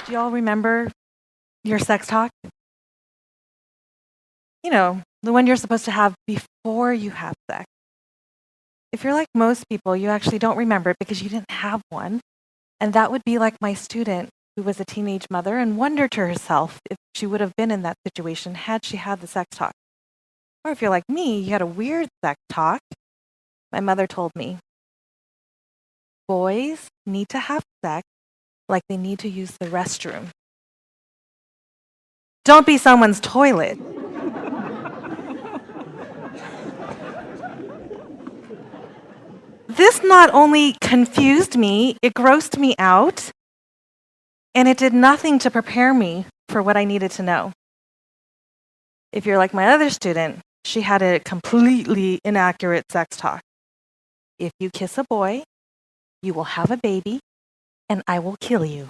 Do you all remember your sex talk? You know, the one you're supposed to have before you have sex. If you're like most people, you actually don't remember it because you didn't have one. And that would be like my student who was a teenage mother and wondered to herself if she would have been in that situation had she had the sex talk. Or if you're like me, you had a weird sex talk. My mother told me, boys need to have sex like they need to use the restroom. Don't be someone's toilet. This not only confused me, it grossed me out, and it did nothing to prepare me for what I needed to know. If you're like my other student, she had a completely inaccurate sex talk. If you kiss a boy, you will have a baby, and I will kill you.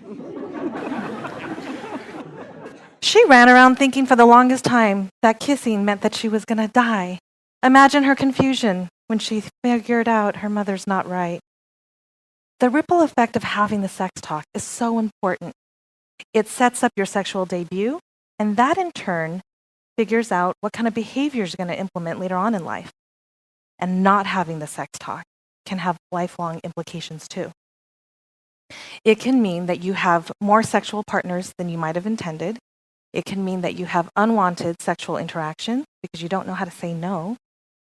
She ran around thinking for the longest time that kissing meant that she was going to die. Imagine her confusion when she figured out her mother's not right. The ripple effect of having the sex talk is so important. It sets up your sexual debut, and that in turn figures out what kind of behaviors you're going to implement later on in life. And not having the sex talk can have lifelong implications too. It can mean that you have more sexual partners than you might have intended. It can mean that you have unwanted sexual interaction because you don't know how to say no.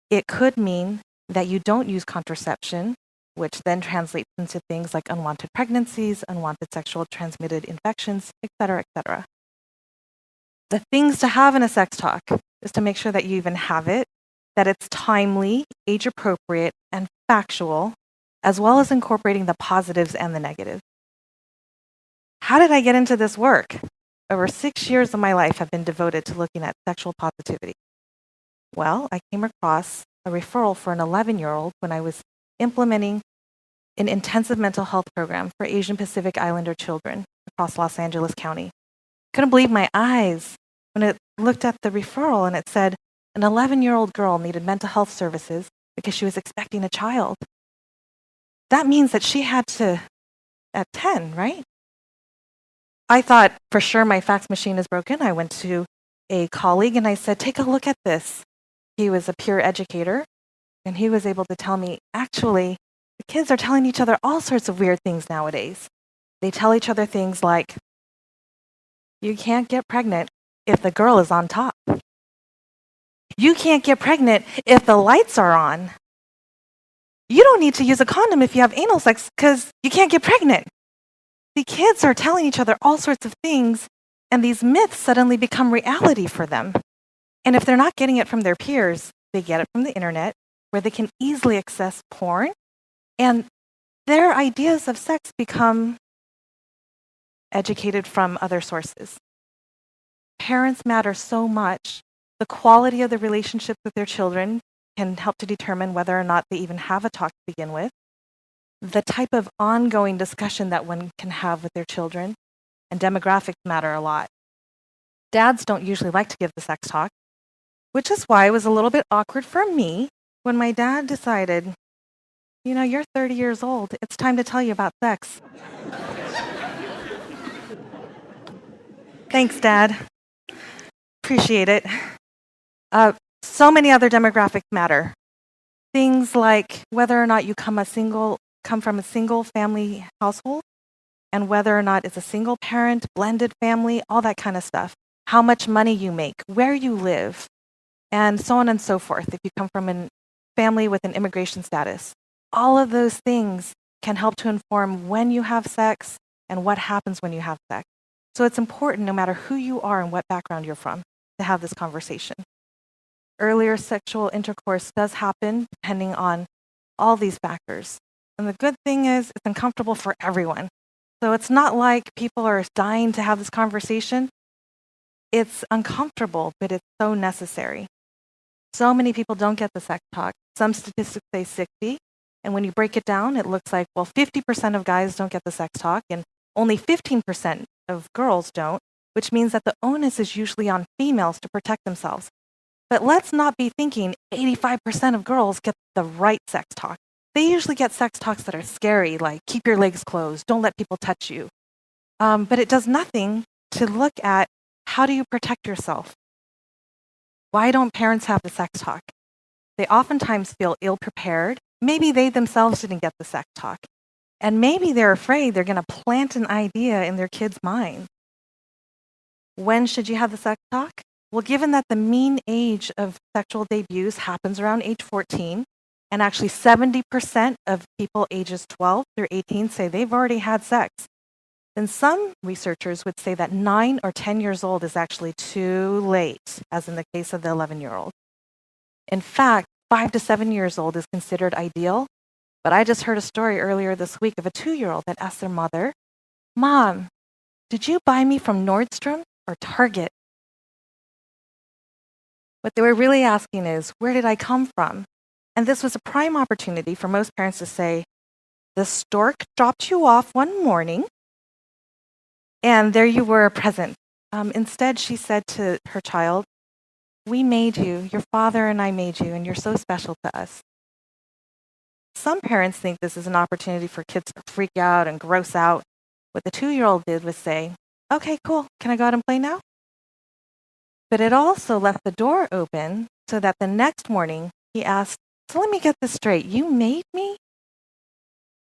It could mean that you don't use contraception, which then translates into things like unwanted pregnancies, unwanted sexual transmitted infections, etc., etc. The things to have in a sex talk is to make sure that you even have it, that it's timely, age appropriate, and factual, as well as incorporating the positives and the negatives. How did I get into this work? Over 6 years of my life have been devoted to looking at sexual positivity. Well, I came across a referral for an 11-year-old when I was implementing an intensive mental health program for Asian Pacific Islander children across Los Angeles County. Couldn't believe my eyes when it looked at the referral and it said an 11-year-old girl needed mental health services because she was expecting a child. That means that she had to, at 10, right? I thought for sure my fax machine is broken. I went to a colleague and I said, take a look at this. He was a peer educator and he was able to tell me, actually, the kids are telling each other all sorts of weird things nowadays. They tell each other things like, you can't get pregnant if the girl is on top. You can't get pregnant if the lights are on. You don't need to use a condom if you have anal sex because you can't get pregnant. The kids are telling each other all sorts of things, and these myths suddenly become reality for them. And if they're not getting it from their peers, they get it from the internet, where they can easily access porn, and their ideas of sex become educated from other sources. Parents matter so much. The quality of the relationship with their children can help to determine whether or not they even have a talk to begin with. The type of ongoing discussion that one can have with their children, and demographics matter a lot. Dads don't usually like to give the sex talk, which is why it was a little bit awkward for me when my dad decided, you're 30 years old, it's time to tell you about sex. Thanks, Dad. Appreciate it. So many other demographics matter. Things like whether or not you come from a single family household, and whether or not it's a single parent, blended family, all that kind of stuff. How much money you make, where you live, and so on and so forth. If you come from a family with an immigration status, all of those things can help to inform when you have sex and what happens when you have sex. So it's important, no matter who you are and what background you're from, to have this conversation. Earlier sexual intercourse does happen depending on all these factors. And the good thing is it's uncomfortable for everyone. So it's not like people are dying to have this conversation. It's uncomfortable, but it's so necessary. So many people don't get the sex talk. Some statistics say 60. And when you break it down, it looks like, 50% of guys don't get the sex talk and only 15% of girls don't, which means that the onus is usually on females to protect themselves. But let's not be thinking 85% of girls get the right sex talk. They usually get sex talks that are scary, like keep your legs closed, don't let people touch you. but it does nothing to look at how do you protect yourself. Why don't parents have the sex talk? They oftentimes feel ill-prepared. Maybe they themselves didn't get the sex talk. And maybe they're afraid they're going to plant an idea in their kid's mind. When should you have the sex talk? Well, given that the mean age of sexual debuts happens around age 14, and actually 70% of people ages 12 through 18 say they've already had sex, then some researchers would say that 9 or 10 years old is actually too late, as in the case of the 11-year-old. In fact, 5 to 7 years old is considered ideal, but I just heard a story earlier this week of a 2-year-old that asked their mother, "Mom, did you buy me from Nordstrom or Target?" What they were really asking is, where did I come from? And this was a prime opportunity for most parents to say, the stork dropped you off one morning, and there you were, a present. Instead, she said to her child, "We made you, your father and I made you, and you're so special to us." Some parents think this is an opportunity for kids to freak out and gross out. What the 2-year-old did was say, "Okay, cool, can I go out and play now?" But it also left the door open so that the next morning he asked, "So let me get this straight, you made me?"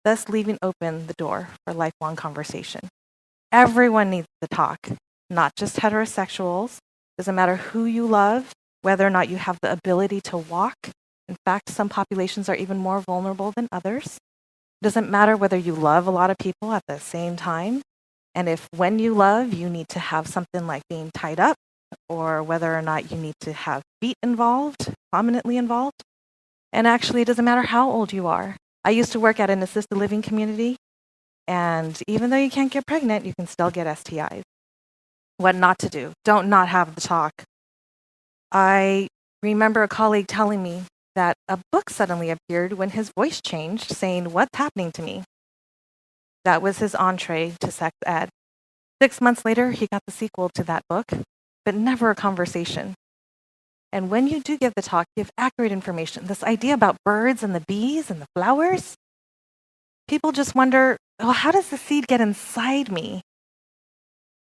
Thus leaving open the door for lifelong conversation. Everyone needs to talk, not just heterosexuals. Doesn't matter who you love, whether or not you have the ability to walk. In fact, some populations are even more vulnerable than others. Doesn't matter whether you love a lot of people at the same time. And if when you love, you need to have something like being tied up, or whether or not you need to have feet involved, prominently involved. And actually, it doesn't matter how old you are. I used to work at an assisted living community, and even though you can't get pregnant, you can still get STIs. What not to do. Don't not have the talk. I remember a colleague telling me that a book suddenly appeared when his voice changed, saying, "What's happening to me?" That was his entree to sex ed. 6 months later, he got the sequel to that book, but never a conversation. And when you do give the talk, give accurate information. This idea about birds and the bees and the flowers, people just wonder, well, how does the seed get inside me?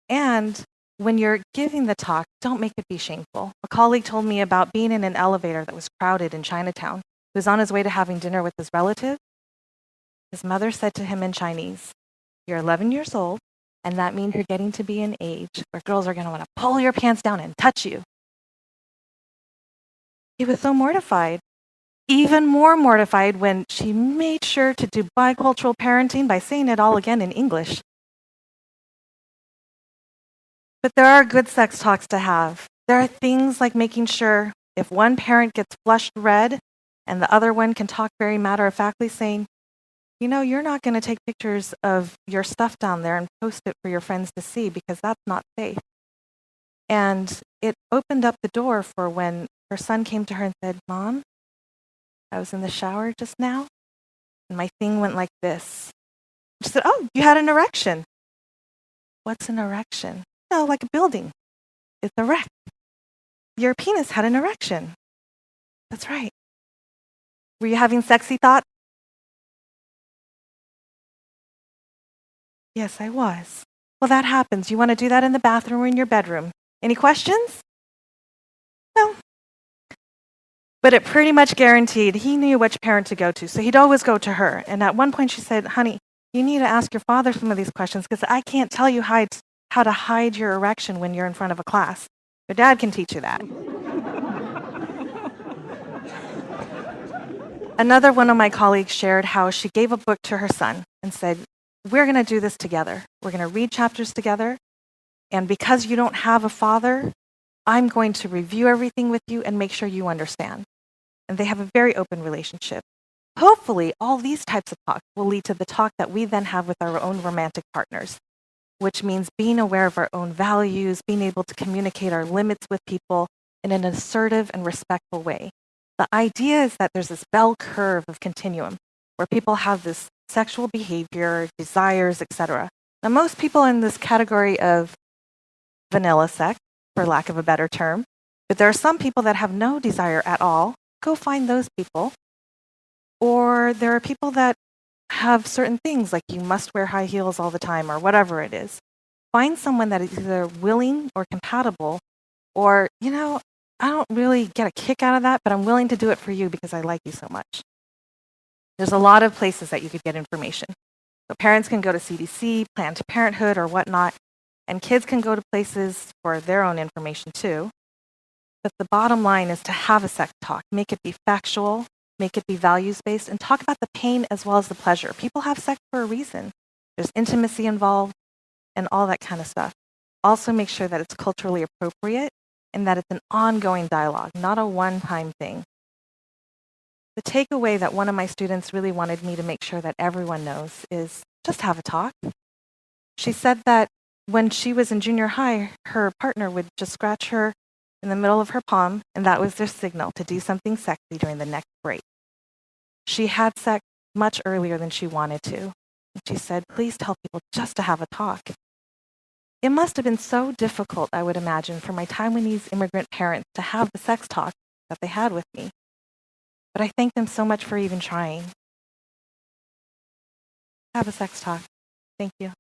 And when you're giving the talk, don't make it be shameful. A colleague told me about being in an elevator that was crowded in Chinatown. He was on his way to having dinner with his relative. His mother said to him in Chinese, "You're 11 years old, and that means you're getting to be an age where girls are going to want to pull your pants down and touch you." He was so mortified. Even more mortified when she made sure to do bicultural parenting by saying it all again in English. But there are good sex talks to have. There are things like making sure if one parent gets flushed red and the other one can talk very matter-of-factly, saying, "You're not going to take pictures of your stuff down there and post it for your friends to see because that's not safe." And it opened up the door for when her son came to her and said, "Mom, I was in the shower just now, and my thing went like this." She said, "Oh, you had an erection." "What's an erection?" "No, like a building. It's erect." "Your penis had an erection." "That's right." "Were you having sexy thoughts?" "Yes, I was." "Well, that happens. You want to do that in the bathroom or in your bedroom. Any questions?" "No." But it pretty much guaranteed he knew which parent to go to, so he'd always go to her. And at one point she said, "Honey, you need to ask your father some of these questions because I can't tell you how to hide your erection when you're in front of a class. Your dad can teach you that." Another one of my colleagues shared how she gave a book to her son and said, "We're going to do this together. We're going to read chapters together. And because you don't have a father, I'm going to review everything with you and make sure you understand." And they have a very open relationship. Hopefully, all these types of talks will lead to the talk that we then have with our own romantic partners, which means being aware of our own values, being able to communicate our limits with people in an assertive and respectful way. The idea is that there's this bell curve of continuum where people have this sexual behavior, desires, etc. Now, most people in this category of vanilla sex, for lack of a better term, but there are some people that have no desire at all. Go find those people. Or there are people that have certain things like you must wear high heels all the time or whatever it is. Find someone that is either willing or compatible, or, I don't really get a kick out of that, but I'm willing to do it for you because I like you so much. There's a lot of places that you could get information. So parents can go to CDC, Planned Parenthood, or whatnot, and kids can go to places for their own information too. But the bottom line is to have a sex talk. Make it be factual, make it be values-based, and talk about the pain as well as the pleasure. People have sex for a reason. There's intimacy involved and all that kind of stuff. Also make sure that it's culturally appropriate and that it's an ongoing dialogue, not a one-time thing. The takeaway that one of my students really wanted me to make sure that everyone knows is just have a talk. She said that when she was in junior high, her partner would just scratch her in the middle of her palm, and that was their signal to do something sexy during the next break. She had sex much earlier than she wanted to. And she said, please tell people just to have a talk. It must have been so difficult, I would imagine, for my Taiwanese immigrant parents to have the sex talk that they had with me. But I thank them so much for even trying. Have a sex talk. Thank you.